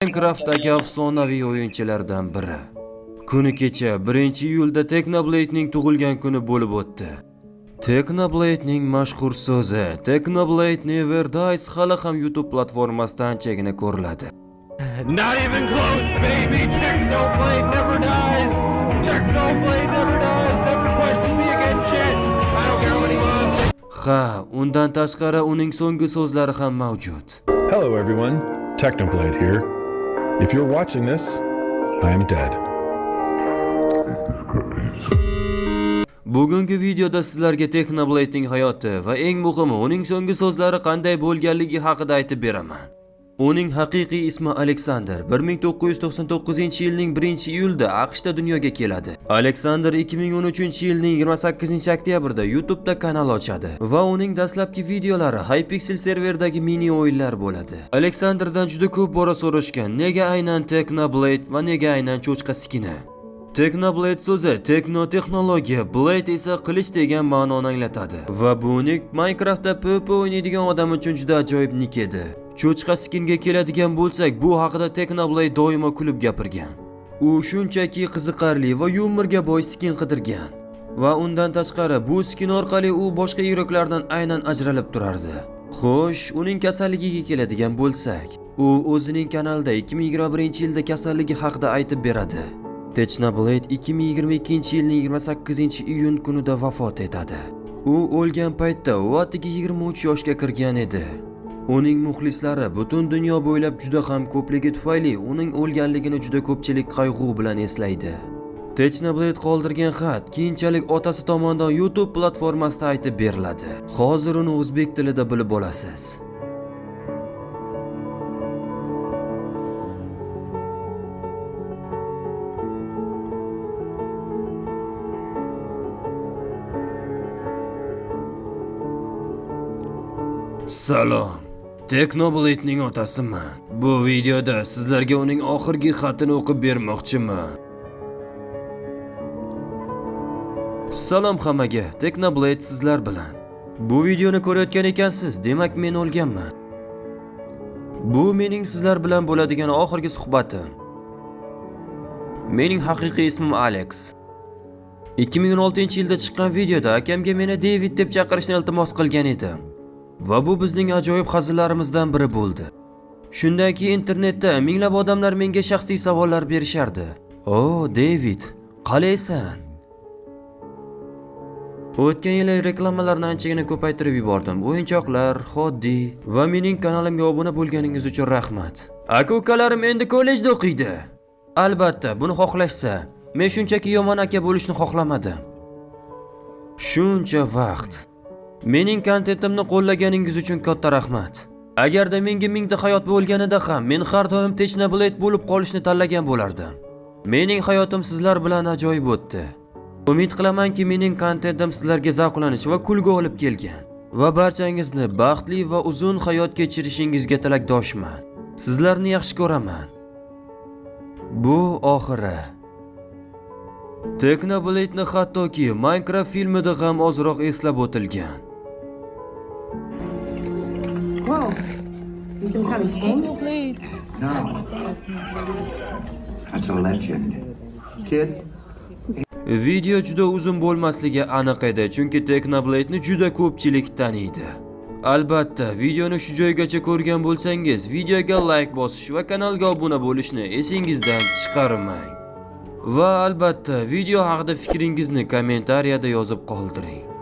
Minecraft'dagi afsonaviy o'yinchilardan biri. Kuni kecha 1-iyulda Technoblade'ning tug'ilgan kuni bo'lib o'tdi. Technoblade'ning mashhur so'zi Technoblade Never Dies hali ham YouTube platformasida anchagina ko'riladi. Not even close, baby. Technoblade never dies. Technoblade never dies. Never question me again, shit. I don't care what he wants. Ha, undan tashqari uning so'nggi so'zlari ham mavjud. Hello everyone, Technoblade here. If you're watching this, I am dead. Bugungi videoda sizlarga Technoblade'ning hayoti va eng muhimi uning so'nggi so'zlari qanday bo'lganligi haqida aytib beraman. Uning haqiqiy ismi Alexander. 1999-yilning 1-iyulda AQShda dunyoga keladi. Alexander 2013-yilning 28-oktyabrda YouTube'da kanal ochadi va uning dastlabki videolari Hypixel serverdagi mini o'yinlar bo'ladi. Alexanderdan juda ko'p bora so'rashgan, nega aynan Technoblade va nega aynan cho'chqa skini? Technoblade so'zi Techno texnologiya, Blade esa qilich degan ma'noni anglatadi. Va bu nik Minecraftda PvP o'ynaydigan odam uchun juda ajoyib nik edi. Cho'chqa skinga keladigan bo'lsak, bu haqida Technoblade doimo kulib gapirgan. U shunchaki qiziqarli va yumorga boy skin qidirgan. Va undan tashqari bu skin orqali u boshqa iroqlardan aynan ajralib turardi. Xo'sh, uning kasalligiga keladigan bo'lsak, u o'zining kanalida 2021-yilda kasalligi haqida aytib beradi. Technoblade 2022-yilning 28-iyun kunida vafot etadi. U o'lgan paytda u atiga 23 yoshga kirgan edi. Uning muxlislari butun dunyo bo'ylab juda ham ko'pligi tufayli uning o'lganligini juda ko'pchilik qayg'u bilan eslaydi. Technoblade qoldirgan xat keyinchalik otasi tomonidan YouTube platformasida aytib beriladi. Hozir uni o'zbek tilida bilib olasiz. Salom. Technoblade'ning otasiman. Bu videoda sizlarga uning oxirgi xatini o'qib bermoqchiman. Salom hammaga, Technoblade sizlar bilan. Bu videoni ko'rayotgan ekansiz, demak men o'lganman. Bu mening sizlar bilan bo'ladigan oxirgi suhbatim. Mening haqiqiy ismim Alex. 2016-yilda chiqqan videoda akamga meni David deb chaqirishni iltimos qilgan edim. Va bu bizning ajoyib hazillarimizdan biri bo'ldi. Shundan keyin internetda minglab odamlar menga shaxsiy savollar berishardi. "O, David, qalaysan?" O'tgan yili reklamalarni anchagina ko'paytirib yubordim. O'yinchoqlar, xoddiy va mening kanalimga obuna bo'lganingiz uchun rahmat. Aka-ukalarim endi kollejda o'qiydi. Albatta, buni xohlashsa, men shunchaki yomon aka bo'lishni xohlamadim. Shuncha vaqt mening kontentimni qo'llaganingiz uchun katta rahmat. Agarda menga mingta hayot bo'lganida ham men har doim Technoblade bo'lib qolishni tanlagan bo'lardim. Mening hayotim sizlar bilan ajoyib o'tdi. Umid qilamanki mening kontentim sizlarga zavqlanish va kulgu olib kelgan va barchangizni baxtli va uzun hayot kechirishingizga tilakdoshman. Sizlarni yaxshi ko'raman. Bu oxiri. Technoblade'ni hattoki Minecraft filmida ham ozroq eslab o'tilgan. Whoa, you some kind of king? No. That's a legend. Kid? Video juda uzun bo'lmasligi aniq edi, chunki Technoblade'ni juda ko'pchilik taniydi. Albatta, videoni shu joygacha ko'rgan bo'lsangiz, videoga like bosish va kanalga obuna bo'lishni esingizdan chiqarmang. Va albatta, video haqida fikringizni kommentariyada yozib qoldiring.